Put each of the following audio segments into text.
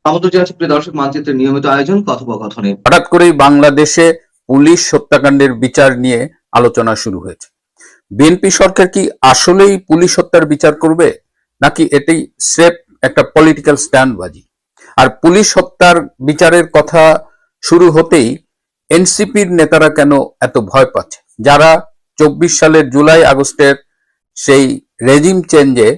আমাদের জানাচ্ছি প্রিয় দর্শক, মানচিত্রের নিয়মিত আয়োজন কথোপকথনে। হঠাৎ করেই বাংলাদেশে পুলিশ হত্যাকাণ্ডের বিচার নিয়ে আলোচনা শুরু হয়েছে। বিএনপি সরকার কি আসলেই পুলিশ হত্যার বিচার করবে, নাকি এটাই স্রেফ একটা পলিটিক্যাল স্ট্যান্ডবাজি? আর পুলিশ হত্যার বিচারের কথা শুরু হতেই এনসিপির নেতারা কেন এত ভয় পাচ্ছে? যারা 24 সালের জুলাই আগস্টের সেই রেজিম চেঞ্জে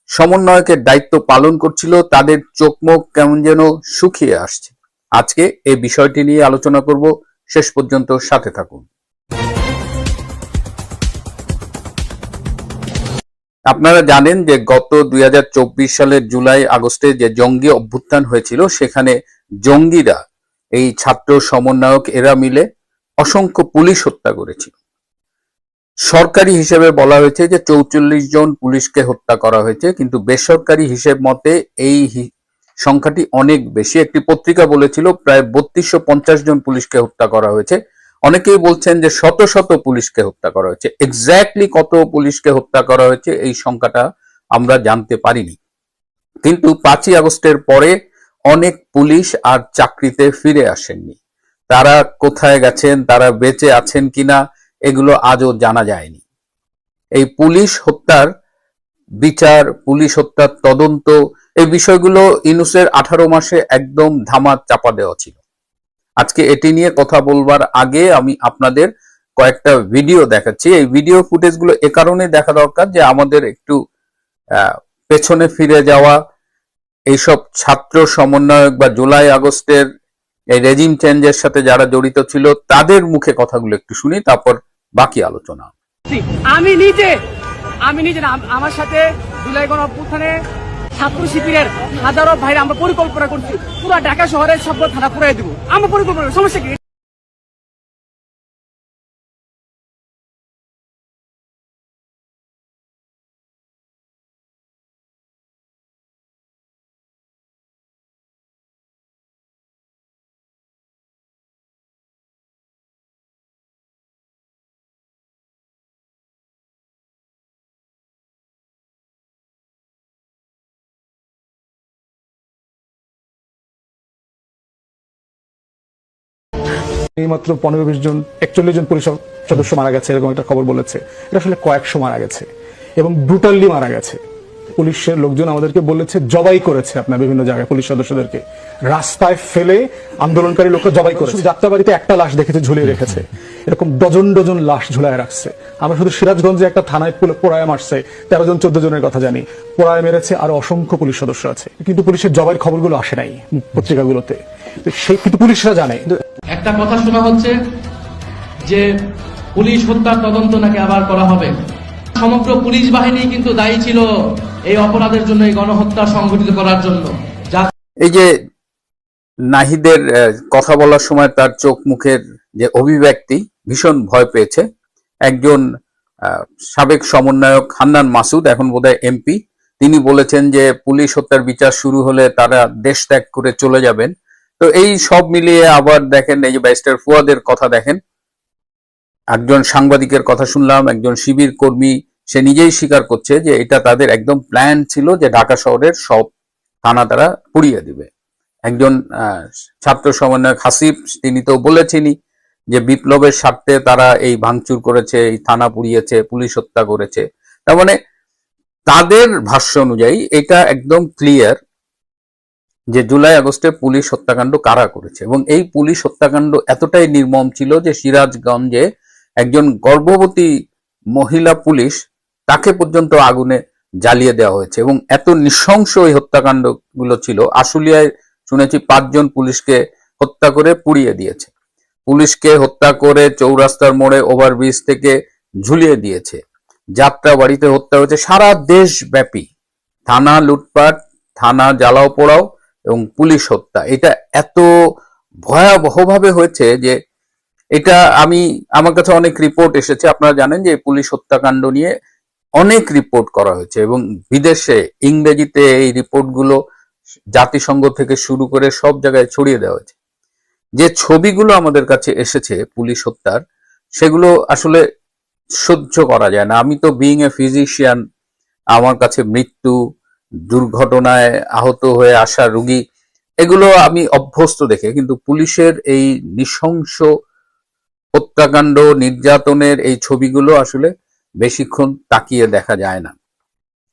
সমন্বয়কের দায়িত্ব পালন করছিল, তাদের চোখ মুখ কেমন যেন শুকিয়ে আসছে। আজকে এই বিষয়টি নিয়ে আলোচনা করব, শেষ পর্যন্ত সাথে থাকুন। আপনারা জানেন যে গত 2024 সালের জুলাই আগস্টে যে জঙ্গি অভ্যুত্থান হয়েছিল, সেখানে জঙ্গিরা এই ছাত্র সমন্বয়ক এরা মিলে অসংখ্য পুলিশ হত্যা করেছিল। সরকারি হিসেবে বলা হয়েছে যে 44 জন পুলিশকে হত্যা করা হয়েছে, কিন্তু বেসরকারি হিসেব মতে এই সংখ্যাটি অনেক বেশি। একটি পত্রিকা বলেছিল প্রায় 3250 জন পুলিশকে হত্যা করা হয়েছে। অনেকেই বলছেন যে শত শত পুলিশকে হত্যা করা হয়েছে। এক্স্যাক্টলি কত পুলিশকে হত্যা করা হয়েছে এই সংখ্যাটা আমরা জানতে পারিনি। কিন্তু 5ই আগস্টের পরে অনেক পুলিশ আর চাকরিতে ফিরে আসেননি। তারা কোথায় গেছেন, তারা বেঁচে আছেন কিনা, এগুলো আজও জানা যায়নি। এই পুলিশ হত্যার বিচার, পুলিশ হত্যার তদন্ত, এই বিষয়গুলো ইউনূসের 18 মাসে একদম ধামা চাপা দেওয়া ছিল। আজকে এটি নিয়ে কথা বলবার আগে আমি আপনাদের কয়েকটা ভিডিও দেখাচ্ছি। এই ভিডিও ফুটেজগুলো এ কারণে দেখা দরকার যে আমাদের একটু পেছনে ফিরে যাওয়া, এইসব ছাত্র সমন্বয়ক বা জুলাই আগস্টের এই রেজিম চেঞ্জের সাথে যারা জড়িত ছিল তাদের মুখে কথাগুলো একটু শুনি, তারপর বাকি আলোচনা। আমি নিজে আমার সাথে জুলাই গণ অভ্যুত্থানে ছাত্র শিবিরের হাজারো ভাইরা আমরা পরিকল্পনা করছি পুরো ঢাকা শহরের সব থানা পুরাই দিব। আমরা পরিকল্পনা, সমস্যা কি? মাত্র 15-20 জন 41 জন পুলিশ সদস্য মারা গেছে, এরকম একটা খবর বলেছে। এটা আসলে কয়েকশো মারা গেছে এবং ব্রুটালি মারা গেছে। পুলিশের লোকজন আমাদেরকে বলেছে জবাই করেছে, আপনার বিভিন্ন জায়গায় পুলিশ সদস্যদেরকে রাস্তায় ফেলে আন্দোলনকারী লোককে জবাই করেছে। যাত্রাবাড়িতে একটা লাশ দেখেছে ঝুলিয়ে রেখেছে, এরকম ডজন ডজন লাশ ঝুলায় রাখছে। আমরা শুধু সিরাজগঞ্জে একটা থানায় পোড়ায় মারছে, 13 জন 14 জনের কথা জানি, পোড়ায় মেরেছে, আরো অসংখ্য পুলিশ সদস্য আছে। কিন্তু পুলিশের জবাইয়ের খবরগুলো আসে নাই পত্রিকাগুলোতে, কিন্তু পুলিশরা জানে। একটা কথা শোনা হচ্ছে যে পুলিশ হত্যার তদন্ত নাকি আবার করা হবে। সমগ্র পুলিশ বাহিনী কিন্তু দায়ী ছিল এই অপরাধের জন্য, এই গণহত্যা সংঘটিত করার জন্য। এই যে নাহিদের কথা বলার সময় তার চোখ মুখের যে অভিব্যক্তি, ভীষণ ভয় পেয়েছে। একজন সাবেক সমন্বয়ক হান্নান মাসুদ, এখন বোধহয় এমপি, তিনি বলেছেন যে পুলিশ হত্যার বিচার শুরু হলে তারা দেশ ত্যাগ করে চলে যাবেন। তো এই সব মিলিয়ে আবার দেখেন, এই যে ব্যারিস্টার ফুয়াদের কথা দেখেন, একজন সাংবাদিকের কথা শুনলাম, একজন শিবির কর্মী, সে নিজেই স্বীকার করছে যে এটা তাদের একদম প্ল্যান ছিল যে ঢাকা শহরের সব থানা তারা পুড়িয়ে দিবে। একজন ছাত্র সমন্বয়ক হাসিব, তিনি তো বলেছেনই যে বিপ্লবের স্বার্থে তারা এই ভাঙচুর করেছে, এই থানা পুড়িয়েছে, পুলিশ হত্যা করেছে। তার মানে তাদের ভাষ্য অনুযায়ী এটা একদম ক্লিয়ার যে জুলাই আগস্টে পুলিশ হত্যাকাণ্ড কারা করেছে। এবং এই পুলিশ হত্যাকাণ্ড এতটাই নির্মম ছিল যে সিরাজগঞ্জে একজন গর্ভবতী মহিলা পুলিশ, তাকে পর্যন্ত আগুনে জ্বালিয়ে দেওয়া হয়েছে। এবং এত নৃশংস এই হত্যাকাণ্ড গুলো ছিল। আশুলিয়ায় শুনেছি 5 জন পুলিশকে হত্যা করে পুড়িয়ে দিয়েছে। পুলিশকে হত্যা করে চৌরাস্তার মোড়ে ওভারব্রিজ থেকে ঝুলিয়ে দিয়েছে। যাত্রাবাড়িতে হত্যা হয়েছে। সারা দেশব্যাপী থানা লুটপাট, থানা জ্বালাও পোড়াও এবং পুলিশ হত্যা, এটা এত ভয়াবহভাবে হয়েছে যে এটা আমার কাছে অনেক রিপোর্ট এসেছে। আপনারা জানেন যে পুলিশ হত্যাকাণ্ড নিয়ে অনেক রিপোর্ট করা হয়েছে এবং বিদেশে ইংরেজিতে এই রিপোর্টগুলো জাতিসংঘ থেকে শুরু করে সব জায়গায় ছড়িয়ে দেওয়া হয়েছে। যে ছবিগুলো আমাদের কাছে এসেছে পুলিশ হত্যার, সেগুলো আসলে সহ্য করা যায় না। আমি তো বিইং এ ফিজিশিয়ান, আমার কাছে মৃত্যু, দুর্ঘটনায় আহত হয়ে আসা রোগী, এগুলো আমি অভ্যস্ত দেখে, কিন্তু পুলিশের এই নৃশংস হত্যাকাণ্ড, নির্যাতনের এই ছবিগুলো আসলে বেশিক্ষণ তাকিয়ে দেখা যায় না।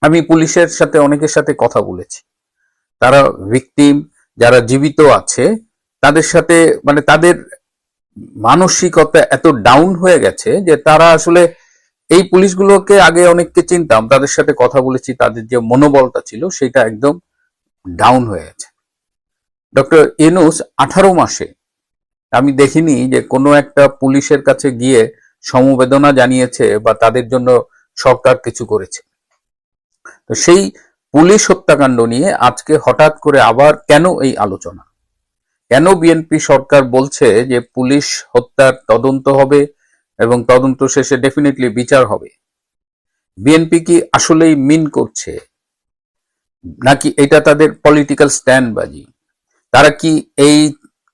আমি পুলিশের সাথে অনেকের সাথে কথা বলেছি, তারা ভিকটিম যারা জীবিত আছে তাদের সাথে, মানে তাদের মানসিকতা এত ডাউন হয়ে গেছে যে তারা আসলে, এই পুলিশগুলোকে আগে অনেককে চিনতাম, তাদের সাথে কথা বলেছি, তাদের যে মনোবলটা ছিল সেটা একদম ডাউন হয়ে গেছে। ডক্টর ইউনূস 18 মাসে আমি দেখিনি যে কোনো একটা পুলিশের কাছে গিয়ে সমবেদনা জানিয়েছে বা তাদের জন্য সরকার কিছু করেছে। তো সেই পুলিশ হত্যাকাণ্ড নিয়ে আজকে হঠাৎ করে আবার কেন এই আলোচনা? কেন বিএনপি সরকার বলছে যে পুলিশ হত্যার তদন্ত হবে এবং তদন্ত শেষে ডেফিনেটলি বিচার হবে? বিএনপি কি আসলেই মিন করছে, নাকি এটা তাদের পলিটিক্যাল স্ট্যান্ডবাজি? তারা কি এই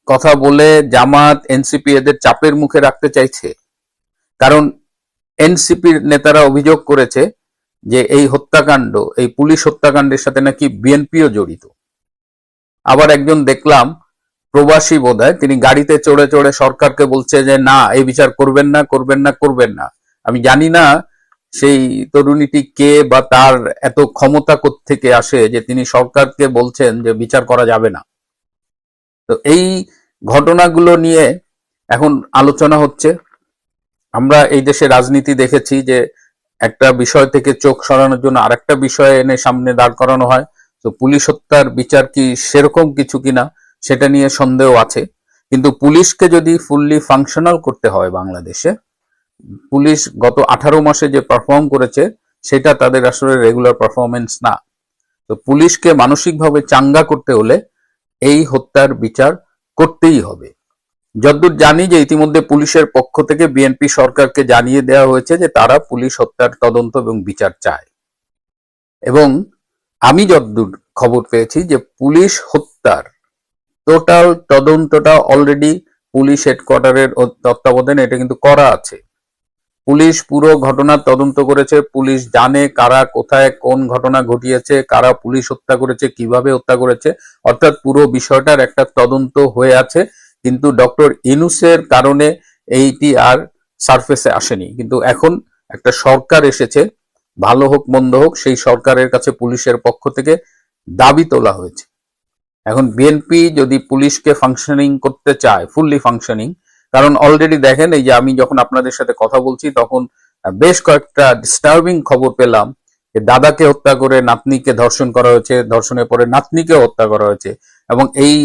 কথা বলে জামাত, এনসিপি এদের চাপের মুখে রাখতে চাইছে? কারণ এনসিপির নেতারা অভিযোগ করেছে যে এই হত্যাকাণ্ড, এই পুলিশ হত্যাকাণ্ডের সাথে নাকি বিএনপিও জড়িত। আবার একজন দেখলাম প্রবাসী বোধহয়, তিনি গাড়িতে চড়ে চড়ে সরকারকে বলছে যে না, এই বিচার করবেন না, করবেন না, করবেন না। আমি জানি না সেই তরুণীটি কে বা তার এত ক্ষমতা কোত্থেকে আসে যে তিনি সরকারকে বলছেন যে বিচার করা যাবে না। তো এই ঘটনাগুলো নিয়ে এখন আলোচনা হচ্ছে। আমরা এই দেশে রাজনীতি দেখেছি যে একটা বিষয় থেকে চোখ সরানোর জন্য আরেকটা বিষয় এনে সামনে দাঁড় করানো হয়। তো পুলিশ হত্যার বিচার কি সেরকম কিছু কিনা সেটা নিয়ে সন্দেহ আছে। কিন্তু পুলিশকে যদি ফুললি ফাংশনাল করতে হয় বাংলাদেশে, পুলিশ গত 18 মাসে যে পারফর্ম করেছে সেটা তাদের আসলে রেগুলার পারফরমেন্স না। তো পুলিশকে মানসিকভাবে চাঙ্গা করতে হলে এই হত্যার বিচার করতেই হবে। যতদূর জানি যে ইতিমধ্যে পুলিশের পক্ষ থেকে বিএনপি সরকারকে জানিয়ে দেওয়া হয়েছে যে তারা পুলিশ হত্যার তদন্ত এবং বিচার চায়। এবং আমি যতদূর খবর পেয়েছি যে পুলিশ হত্যার টোটাল তদন্তটা অলরেডি পুলিশ হেডকোয়ার্টারের তত্ত্বাবধানে এটা কিন্তু করা আছে। পুলিশ পুরো ঘটনার তদন্ত করেছে, পুলিশ জানে কারা কোথায় কোন ঘটনা ঘটিয়েছে, কারা পুলিশ হত্যা করেছে, কিভাবে হত্যা করেছে, অর্থাৎ পুরো বিষয়টার একটা তদন্ত হয়ে আছে। কিন্তু ডক্টর ইউনূসের কারণে এইটি আর সারফেসে আসেনি। কিন্তু এখন একটা সরকার এসেছে, ভালো হোক মন্দ হোক, সেই সরকারের কাছে পুলিশের পক্ষ থেকে দাবি তোলা হয়েছে। এখন বিএনপি যদি পুলিশকে ফাংশনিং করতে চায়, ফুললি ফাংশনিং, কারণ অলরেডি দেখেন এই যে আমি যখন আপনাদের সাথে কথা বলছি তখন বেশ কয়েকটা ডিস্টার্বিং খবর পেলাম যে দাদাকে হত্যা করে নাতনিকে ধর্ষণ করা হয়েছে, ধর্ষণের পরে নাতনিকে হত্যা করা হয়েছে। এবং এই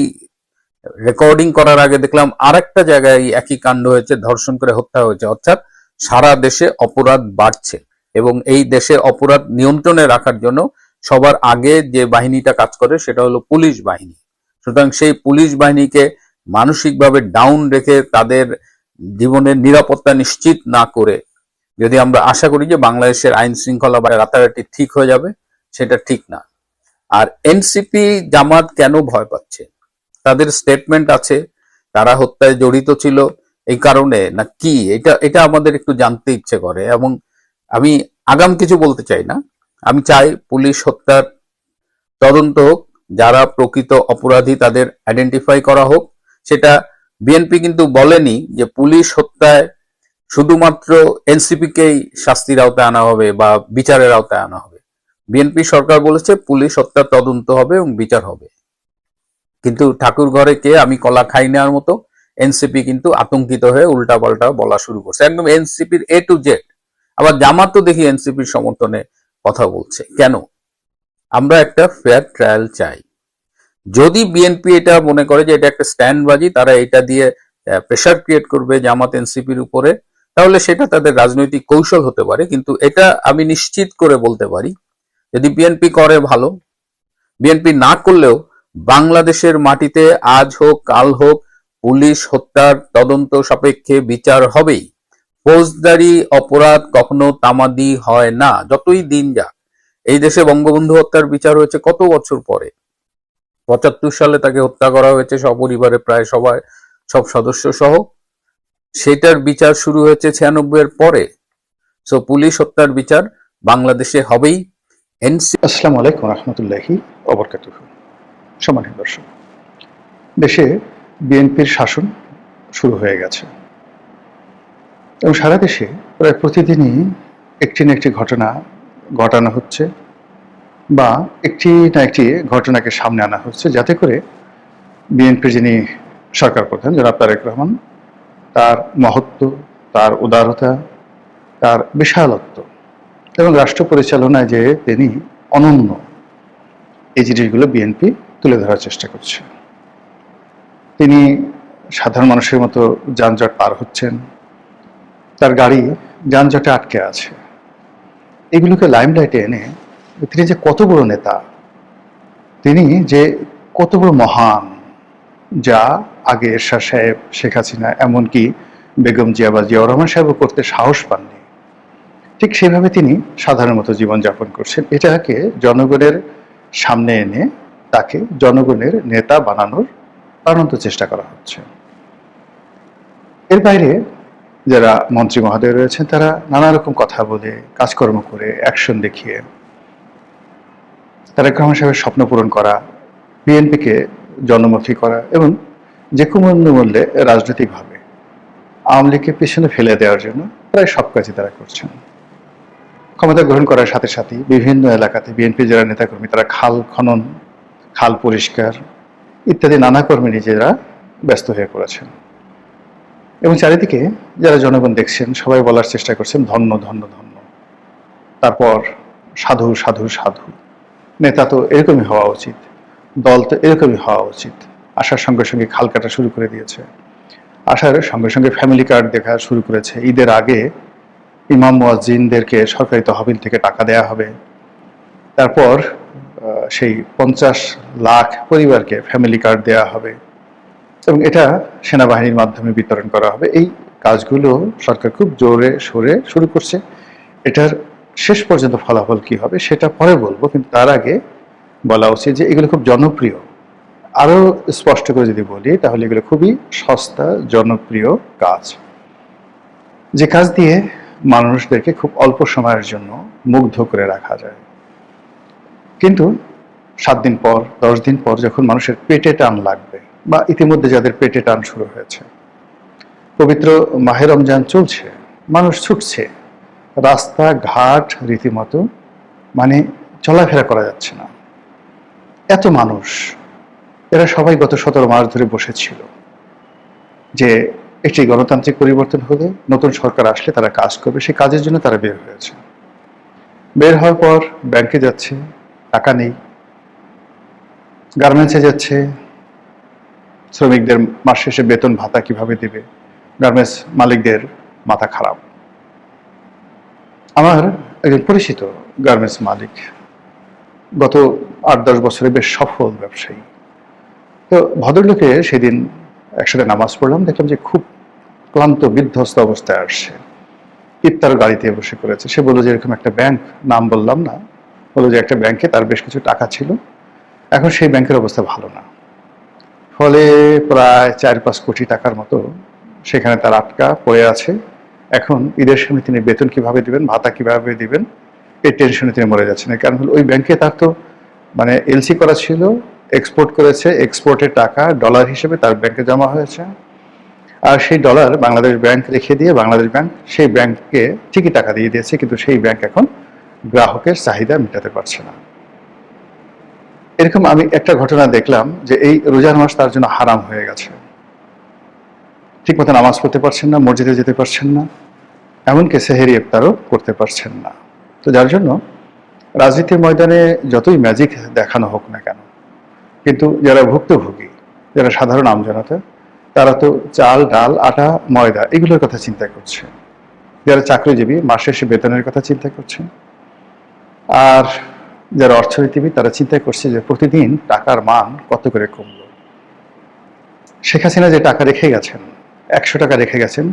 রেকর্ডিং করার আগে দেখলাম আরেকটা জায়গায় একই কাণ্ড হয়েছে, ধর্ষণ করে হত্যা হয়েছে। অর্থাৎ সারা দেশে অপরাধ বাড়ছে এবং এই দেশে অপরাধ নিয়ন্ত্রণে রাখার জন্য সবার আগে যে বাহিনীটা কাজ করে সেটা হলো পুলিশ বাহিনী। সুতরাং সেই পুলিশ বাহিনীকে মানসিকভাবে ডাউন রেখে তাদের জীবনের নিরাপত্তা নিশ্চিত না করে যদি আমরা আশা করি যে বাংলাদেশের আইন শৃঙ্খলা বা রাতারাতি ঠিক হয়ে যাবে, সেটা ঠিক না। আর এনসিপি জামাত কেন ভয় পাচ্ছে? তাদের স্টেটমেন্ট আছে তারা হত্যায় জড়িত ছিল এই কারণে, না কি এটা আমাদের একটু জানতে ইচ্ছে করে। এবং আমি আগাম কিছু বলতে চাই না, আমি চাই পুলিশ হত্যার তদন্ত হোক, যারা প্রকৃত অপরাধী তাদের আইডেন্টিফাই করা হোক। সেটা বিএনপি কিন্তু বলেনি যে পুলিশ হত্যায় শুধুমাত্র এনসিপি কেই শাস্তির আওতায় আনা হবে বা বিচারের আওতায় আনা হবে। বিএনপি সরকার বলেছে পুলিশ হত্যার তদন্ত হবে এবং বিচার হবে। কিন্তু ঠাকুর ঘরে কে আমি কলা খাই নেওয়ার মতো এনসিপি কিন্তু আতঙ্কিত হয়ে উল্টাপাল্টা বলা শুরু করছে, একদম এনসিপির এ টু জেড। আবার জামাত তো দেখি এনসিপির সমর্থনে কথা বলছে। কেন? আমরা একটা ফেয়ার ট্রায়াল চাই। যদি বিএনপি এটা মনে করে যে এটা একটা স্ট্যান্ডবাজি, তারা এটা দিয়ে প্রেসার ক্রিয়েট করবে জামাত এনসিপির উপরে, তাহলে সেটা তাদের রাজনৈতিক কৌশল হতে পারে। কিন্তু এটা আমি নিশ্চিত করে বলতে পারি, যদি বিএনপি করে ভালো, বিএনপি না করলেও বাংলাদেশের মাটিতে আজ হোক কাল হোক পুলিশ হত্যার তদন্ত সাপেক্ষে বিচার হবেই। ফৌজদারি অপরাধ কখনো তামাদি হয় না, যতই দিন যাক। এই দেশে বঙ্গবন্ধু হত্যার বিচার হয়েছে কত বছর পরে? 75 সালে তাকে হত্যা করা হয়েছে সপরিবারে, প্রায় সব সদস্য সহ। সেটার বিচার শুরু হয়েছে 96 এর পরে। সো পুলিশ হত্যার বিচার বাংলাদেশে হবেই। আসসালামু আলাইকুম রহমতুল্লাহি ওয়া বারাকাতুহু। সম্মানিত দর্শক, দেশে বিএনপির শাসন শুরু হয়ে গেছে এবং সারা দেশে প্রায় প্রতিদিনই একটি না একটি ঘটনা ঘটানো হচ্ছে বা একটি না একটি ঘটনাকে সামনে আনা হচ্ছে, যাতে করে বিএনপির যিনি সরকার প্রধান জনাব তারেক রহমান, তার মহত্ব, তার উদারতা, তার বিশালত্ব এবং রাষ্ট্র পরিচালনায় যে তিনি অনন্য, এই জিনিসগুলো বিএনপি তুলে ধরার চেষ্টা করছে। তিনি সাধারণ মানুষের মতো যানজট পার হচ্ছেন, তার গাড়ি যানজটে আটকে আছে, এগুলোকে লাইমলাইটে এনে তিনি যে কত বড় নেতা, তিনি যে কত বড় মহান, যা আগে এরশাদ সাহেব, শেখ হাসিনা, এমনকি বেগম জিয়া বা জিয়াউর রহমান সাহেবও করতে সাহস পাননি, ঠিক সেভাবে তিনি সাধারণ মতো জীবনযাপন করছেন। এটাকে জনগণের সামনে এনে তাকে জনগণের নেতা বানানোর প্রাণান্ত চেষ্টা করা হচ্ছে। এর বাইরে যারা মন্ত্রী মহোদয় রয়েছেন, তারা নানা রকম কথা বলে, কাজকর্ম করে, অ্যাকশন দেখিয়ে তারেক রহমান সাহেবের স্বপ্ন পূরণ করা, বিএনপিকে জনমুখী করা এবং যে কোনো মূল্যে রাজনৈতিকভাবে আওয়ামী লীগকে পিছনে ফেলে দেওয়ার জন্য প্রায় সব কাজই তারা করছেন। ক্ষমতা গ্রহণ করার সাথে সাথে বিভিন্ন এলাকাতে বিএনপি যারা নেতাকর্মী, তারা খাল খনন, খাল পরিষ্কার ইত্যাদি নানা কর্মে নিজেরা ব্যস্ত হয়ে পড়েছেন এবং চারিদিকে যারা জনগণ দেখছেন, সবাই বলার চেষ্টা করছেন ধন্য ধন্য ধন্য, তারপর সাধু সাধু সাধু, নেতা তো এরকমই হওয়া উচিত, দল তো এরকমই হওয়া উচিত। আসার সঙ্গে সঙ্গে খাল কাটা শুরু করে দিয়েছে, আসার সঙ্গে সঙ্গে ফ্যামিলি কার্ড দেখা শুরু করেছে, ঈদের আগে ইমাম মুয়াজ্জিনদেরকে সরকারি তহবিল থেকে টাকা দেয়া হবে, তারপর সেই 50 লাখ পরিবারকে ফ্যামিলি কার্ড দেয়া হবে এবং এটা সেনাবাহিনীর মাধ্যমে বিতরণ করা হবে। এই কাজগুলো সরকার খুব জোরে সোরে শুরু করছে। এটার শেষ পর্যন্ত ফলাফল কি হবে সেটা পরে বলবো, কিন্তু তার আগে বলা উচিত যে এগুলো খুব জনপ্রিয়। আরো স্পষ্ট করে যদি বলি তাহলে এগুলো খুবই সস্তা জনপ্রিয় কাজ, যে কাজ দিয়ে মানুষদেরকে খুব অল্প সময়ের জন্য মুগ্ধ করে রাখা যায়। কিন্তু 7 দিন পর, 10 দিন পর যখন মানুষের পেটে টান লাগবে, বা ইতিমধ্যে যাদের পেটে টান শুরু হয়েছে, পবিত্র মাহে রমজান চলছে, মানুষ ছুটছে, রাস্তাঘাট রীতিমতো মানে চলাফেরা করা যাচ্ছে না, এত মানুষ, এরা সবাই গত 17 মাস ধরে বসেছিল যে একটি গণতান্ত্রিক পরিবর্তন হলে, নতুন সরকার আসলে তারা কাজ করবে, সেই কাজের জন্য তারা বের হয়েছে। বের হওয়ার পর ব্যাংকে যাচ্ছে, টাকা নেই, গার্মেন্টসে যাচ্ছে, শ্রমিকদের মাস শেষে বেতন ভাতা কিভাবে দিবে, গার্মেন্টস মালিকদের মাথা খারাপ। আমার একজন পরিচিত গার্মেন্টস মালিক, গত 8-10 বছরে বেশ সফল ব্যবসায়ী, তো ভদ্রলোকে সেদিন একসাথে নামাজ পড়লাম, দেখলাম যে খুব ক্লান্ত বিধ্বস্ত অবস্থায় আসছে, ইফতার গাড়িতে বসে করেছে। সে বললো যে এরকম একটা ব্যাংক, নাম বললাম না, বললো যে একটা ব্যাংকে তার বেশ কিছু টাকা ছিল, এখন সেই ব্যাংকের অবস্থা ভালো না, ফলে প্রায় 4-5 কোটি টাকার মতো সেখানে তার আটকা পড়ে আছে। এখন ঈদের সময় তিনি বেতন কিভাবে দিবেন, ভাতা কিভাবে দিবেন, এই টেনশনে তিনি মরে যাচ্ছেন। কারণ হলো ওই ব্যাংকে তার তো মানে এলসি করা ছিল, এক্সপোর্ট করেছে, এক্সপোর্টের টাকা ডলার হিসেবে তার ব্যাংকে জমা হয়েছে, আর সেই ডলার বাংলাদেশ ব্যাংক রেখে দিয়ে বাংলাদেশ ব্যাংক সেই ব্যাংককে ঠিকই টাকা দিয়ে দিয়েছে, কিন্তু সেই ব্যাংক এখন গ্রাহকের চাহিদা মেটাতে পারছে না। এরকম আমি একটা ঘটনা দেখলাম যে এই রোজার মাস তার জন্য হারাম হয়ে গেছে, ঠিক মতো নামাজ পড়তে পারছেন না, মসজিদে যেতে পারছেন না, এমনকি সেহেরি ইফতারও করতে পারছেন না। তো যার জন্য রাজনীতির ময়দানে যতই ম্যাজিক দেখানো হোক না কেন, কিন্তু যারা ভুক্তভোগী, যারা সাধারণ আমজনতা, তারা তো চাল, ডাল, আটা, ময়দা এগুলোর কথা চিন্তা করছে, যারা চাকরিজীবী মাস শেষে বেতনের কথা চিন্তা করছে, আর যারা অর্থনীতিবিদ তারা চিন্তা করছে যে প্রতিদিন টাকার মান কত করে কমলো। শেখ হাসিনা যে টাকা রেখে গেছেন, 100 টাকা রেখে গেছেন,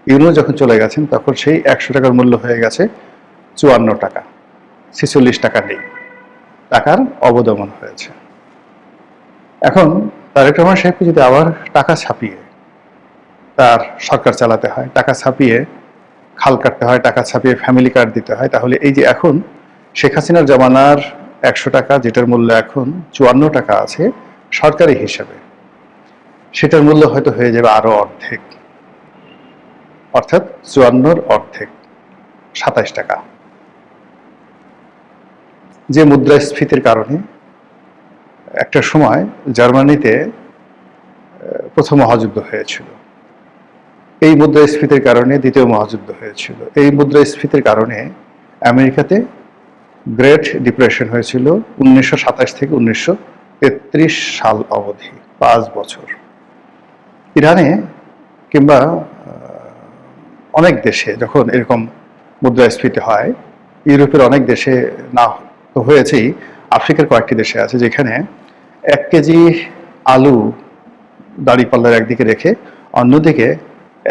ইউনো যখন চলে গেছেন তখন সেই 100 টাকার মূল্য হয়ে গেছে 54 টাকা, 46 টাকা নেই, টাকার অবদমন হয়েছে। এখন তারেক রহমান সাহেবকে যদি আবার টাকা ছাপিয়ে তার সরকার চালাতে হয়, টাকা ছাপিয়ে খাল কাটতে হয়, টাকা ছাপিয়ে ফ্যামিলি কার্ড দিতে হয়, তাহলে এই যে এখন শেখ হাসিনার জমানার 100 টাকা, যেটার মূল্য এখন 54 টাকা আছে সরকারি হিসাবে, সেটার মূল্য হয়তো হয়ে যাবে আরো অর্ধেক, অর্থাৎ 54 অর্ধেক, 27 টাকা। যে মুদ্রাস্ফীতির কারণে একটা সময় জার্মানিতে প্রথম মহাযুদ্ধ হয়েছিল, এই মুদ্রাস্ফীতির কারণে দ্বিতীয় মহাযুদ্ধ হয়েছিল, এই মুদ্রাস্ফীতির কারণে আমেরিকাতে গ্রেট ডিপ্রেশন হয়েছিল 1927 থেকে 1933 সাল অবধি, 5 বছর। ইরানে কিংবা অনেক দেশে যখন এরকম মুদ্রাস্ফীতি হয়, ইউরোপের অনেক দেশে না তো হয়েছেই, আফ্রিকার কয়েকটি দেশে আছে যেখানে 1 কেজি আলু দাঁড়িপাল্লার একদিকে রেখে অন্যদিকে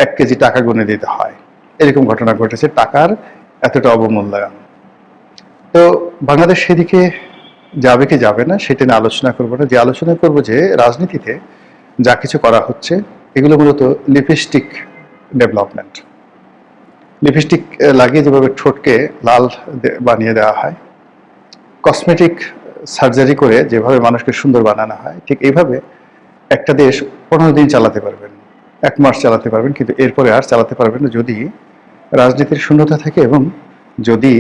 1 কেজি টাকা গুনে দিতে হয়। এরকম ঘটনা ঘটেছে, টাকার এতটা অবমূল্যায়ন। তো বাংলাদেশ সেদিকে যাবে কি যাবে না সেটা নিয়ে আলোচনা করবো না। যে আলোচনা করবো যে রাজনীতিতে যা কিছু করা হচ্ছে এগুলো মূলত লিপস্টিক ডেভেলপমেন্ট। লিপস্টিক লাগিয়ে যেভাবে ঠোঁটকে লাল বানিয়ে দেওয়া হয়, কসমেটিক সার্জারি করে যেভাবে মানুষকে সুন্দর বানানো হয়, ঠিক এইভাবে একটা দেশ 15 দিন চালাতে পারবেন, 1 মাস চালাতে পারবেন, কিন্তু এরপরে আর চালাতে পারবেন না যদি রাজনীতির শূন্যতা থাকে এবং যদি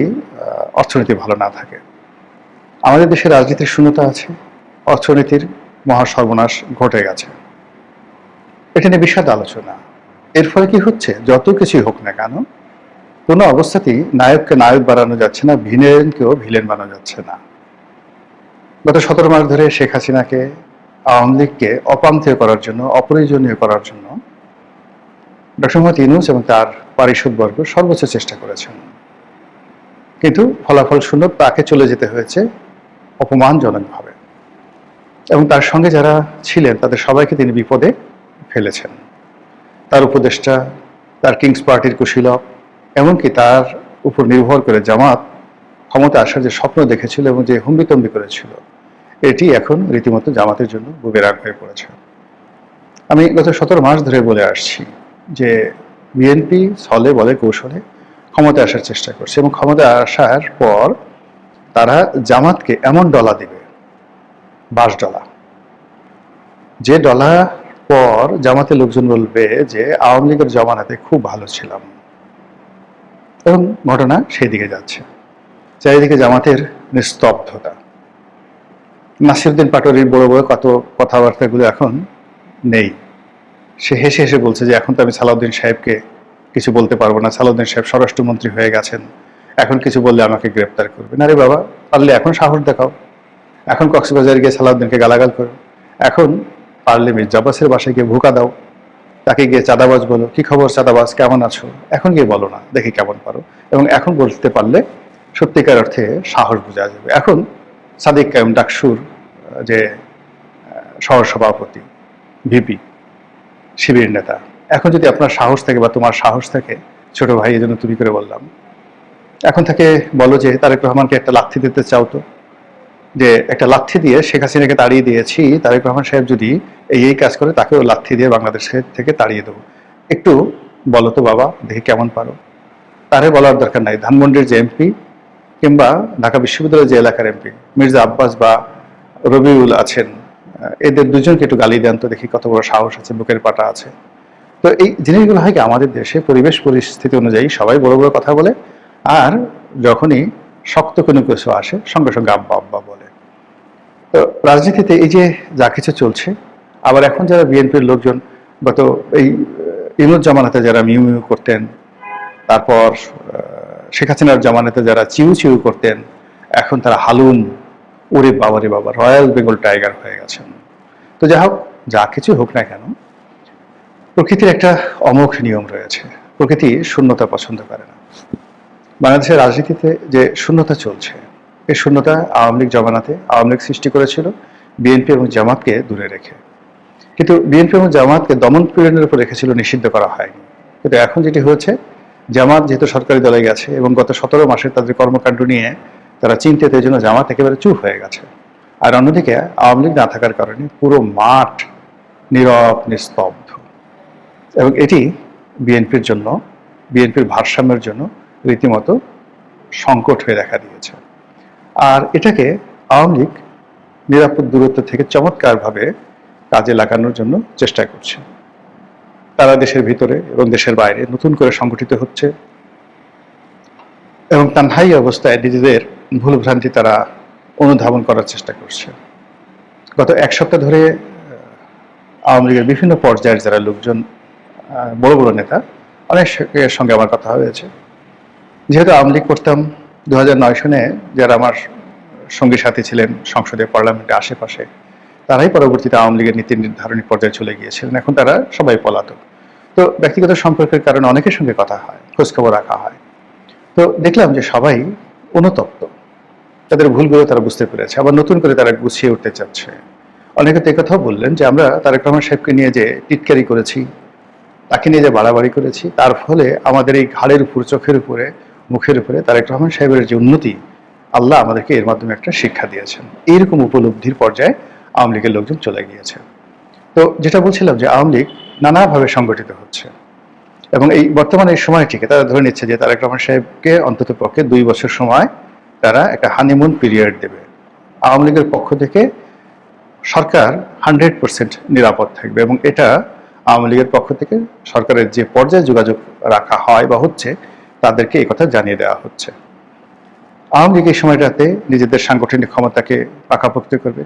অর্থনীতি ভালো না থাকে। আমাদের দেশে রাজনীতির শূন্যতা আছে, অর্থনীতির মহা সর্বনাশ ঘটে গেছে, এটা নিয়ে বিশদ আলোচনা। এর ফলে কি হচ্ছে, যত কিছুই হোক না কেন, কোনো অবস্থাতেই নায়ককে নায়ক বানানো যাচ্ছে না, ভিলেনকেও ভিলেন বানানো যাচ্ছে না। গত 17 মাস ধরে শেখ হাসিনাকে, আওয়ামী লীগকে অপান্থেয় করার জন্য, অপ্রয়োজনীয় করার জন্য ডক্টর মোহাম্মদ ইউনূস এবং তার পারিষদবর্গ সর্বোচ্চ চেষ্টা করেছেন, কিন্তু ফলাফল শূন্য। তাকে চলে যেতে হয়েছে অপমানজনকভাবে, এবং তার সঙ্গে যারা ছিলেন তাদের সবাইকে তিনি বিপদে ফেলেছেন। তার উপদেষ্টা, তার কিংস পার্টির কুশীলব, এমনকি তার উপর নির্ভর করে জামাত ক্ষমতা আসার যে স্বপ্ন দেখেছিল এবং যে হুম্বিতম্বি করেছিল, এটি এখন রীতিমতো জামাতের জন্য বুমেরাং হয়ে পড়েছে। আমি গত 17 মাস ধরে বলে আসছি যে বিএনপি ছলে বলে কৌশলে ক্ষমতায় আসার চেষ্টা করছে, এবং ক্ষমতায় আসার পর তারা জামাতকে এমন ডলা দিবে, 22 ডলা, যে ডলা পর জামাতের লোকজন বলবে যে আওয়ামী লীগের জমানাতে খুব ভালো ছিলাম, এবং ঘটনা সেই দিকে যাচ্ছে। চারিদিকে জামাতের নিস্তব্ধতা। নাসিরউদ্দিন পাটোয়ারির বড় বড় কত কথাবার্তাগুলো এখন নেই। সে হেসে হেসে বলছে যে এখন তো আমি সালাউদ্দিন সাহেবকে কিছু বলতে পারবো না, সালাউদ্দিন সাহেব স্বরাষ্ট্রমন্ত্রী হয়ে গেছেন, এখন কিছু বললে আমাকে গ্রেপ্তার করবে। না রে বাবা, পারলে এখন সাহস দেখাও, এখন কক্সবাজারে গিয়ে সালাউদ্দিনকে গালাগাল করো, এখন পারলে মির্জা আব্বাসের বাসায় গিয়ে ভুকা দাও, তাকে গিয়ে চাঁদাবাজ বলো, কি খবর চাঁদাবাজ, কেমন আছো, এখন গিয়ে বলো না, দেখি কেমন পারো। এবং এখন বলতে পারলে সত্যিকার অর্থে সাহস বোঝা যাবে। এখন সাদিক কায়েম ডাকসুর যে সহসভাপতি, ভিপি, শিবির নেতা, এখন যদি আপনার সাহস থাকে বা তোমার সাহস থাকে, ছোট ভাই এই জন্য তুমি করে বললাম, এখন থেকে বলো যে তারেক রহমানকে একটা লাথি দিতে চাও, তো যে একটা লাথি দিয়ে শেখ হাসিনাকে তাড়িয়ে দিয়েছি, তারেক রহমান সাহেব যদি এই কাজ করে তাকেও লাথি দিয়ে বাংলাদেশের থেকে তাড়িয়ে দেবো, একটু বলো তো বাবা, দেখি কেমন পারো। তারে বলার দরকার নাই, ধানমন্ডির যে এমপি কিংবা ঢাকা বিশ্ববিদ্যালয়ের যে এলাকার এমপি মির্জা আব্বাস বা রবিউল আছেন, এদের দুজনকে একটু গালি দেন তো দেখি কত বড় সাহস আছে, বুকের পাটা আছে। তো এই জিনিসগুলো হয় কি, আমাদের দেশে পরিবেশ পরিস্থিতি অনুযায়ী সবাই বড় বড় কথা বলে, আর যখনই শক্ত কোনো কিছু আসে সঙ্গে সঙ্গে আব্বা আব্বা বলে। তো রাজনীতিতে এই যে যা কিছু চলছে, আবার এখন যারা বিএনপির লোকজন গত এই ইউনূস জামানাতে যারা মিউ মিউ করতেন, তারপর শেখ হাসিনার জামানাতে যারা চিউ চিউ করতেন, এখন তারা হালুম, ওরে বাবা রে বাবা, রয়্যাল বেঙ্গল টাইগার হয়ে গেছেন। তো যা হোক, যা কিছু হোক না কেন, প্রকৃতির একটা অমোঘ নিয়ম রয়েছে, প্রকৃতি শূন্যতা পছন্দ করে না। বাংলাদেশের রাজনীতিতে যে শূন্যতা চলছে, এই শূন্যতা আওয়ামী লীগ জমানাতে আওয়ামী লীগ সৃষ্টি করেছিল বিএনপি এবং জামাতকে দূরে রেখে, কিন্তু বিএনপি এবং জামাতকে দমন পীড়নের উপর রেখেছিল, নিষিদ্ধ করা হয়নি। কিন্তু এখন যেটি হচ্ছে, জামাত যেহেতু সরকারি দলে গেছে এবং গত 17 মাসে তাদের কর্মকাণ্ড নিয়ে তারা চিন্তিত, এই জন্য জামাত একেবারে চুপ হয়ে গেছে। আর অন্যদিকে আওয়ামী লীগ না থাকার কারণে পুরো মাঠ নীরব নিস্তব্ধ, এবং এটি বিএনপির জন্য, বিএনপির ভারসাম্যের জন্য রীতিমতো সংকট হয়ে দেখা দিয়েছে। আর এটাকে আওয়ামী লীগ নিরাপদ দূরত্ব থেকে চমৎকারভাবে কাজে লাগানোর জন্য চেষ্টা করছে। তারা দেশের ভিতরে এবং দেশের বাইরে নতুন করে সংগঠিত হচ্ছে এবং তানহাই অবস্থায় নিজেদের ভুলভ্রান্তি তারা অনুধাবন করার চেষ্টা করছে। গত এক সপ্তাহ ধরে আওয়ামী লীগের বিভিন্ন পর্যায়ের যারা লোকজন, বড় বড় নেতা, অনেকের সঙ্গে আমার কথা হয়েছে। যেহেতু আওয়ামী লীগ করতাম 2009 সনে, যারা আমার সঙ্গী সাথী ছিলেন সংসদে, পার্লামেন্টে আশেপাশে, তারাই পরবর্তীতে আওয়ামী লীগের নীতি নির্ধারণী পর্যায়ে চলে গিয়েছিলেন। এখন তারা সবাই পলাতক। তো ব্যক্তিগত সম্পর্কের কারণে অনেকের সঙ্গে কথা হয়, খোঁজখবর রাখা হয়। তো দেখলাম যে সবাই অনুতপ্ত, তাদের ভুলগুলো তারা বুঝতে পেরেছে, আবার নতুন করে তারা গুছিয়ে উঠতে চাচ্ছে। অনেকে তো একথাও বললেন যে আমরা তারেক রহমান সাহেবকে নিয়ে যে টিটকারি করেছি, তাকে নিয়ে যে বাড়াবাড়ি করেছি, তার ফলে আমাদের এই ঘাড়ের উপর, চোখের উপরে, মুখের উপরে তারেক রহমান সাহেবের যে উন্নতি, আল্লাহ আমাদেরকে এর মাধ্যমে একটা শিক্ষা দিয়েছেন। এইরকম উপলব্ধির পর্যায়ে আওয়ামী লীগের লোকজন চলে গিয়েছে। তো যেটা বলছিলাম যে আওয়ামী লীগ নানাভাবে সংগঠিত হচ্ছে এবং এই বর্তমানে এই সময়টিকে তারা ধরে নিচ্ছে যে তারেক রহমান সাহেবকে অন্তত পক্ষে 2 বছর সময় তারা একটা হানিমুন পিরিয়ড দেবে। আওয়ামী লীগের পক্ষ থেকে সরকার 100% নিরাপদ থাকবে এবং এটা আওয়ামী লীগের পক্ষ থেকে সরকারের যে পর্যায়ে যোগাযোগ রাখা হয় বা হচ্ছে, তাদেরকে এই কথা জানিয়ে দেওয়া হচ্ছে। আওয়ামী লীগ এই সময়টাতে নিজেদের সাংগঠনিক ক্ষমতাকে পাকাপোক্ত করবে।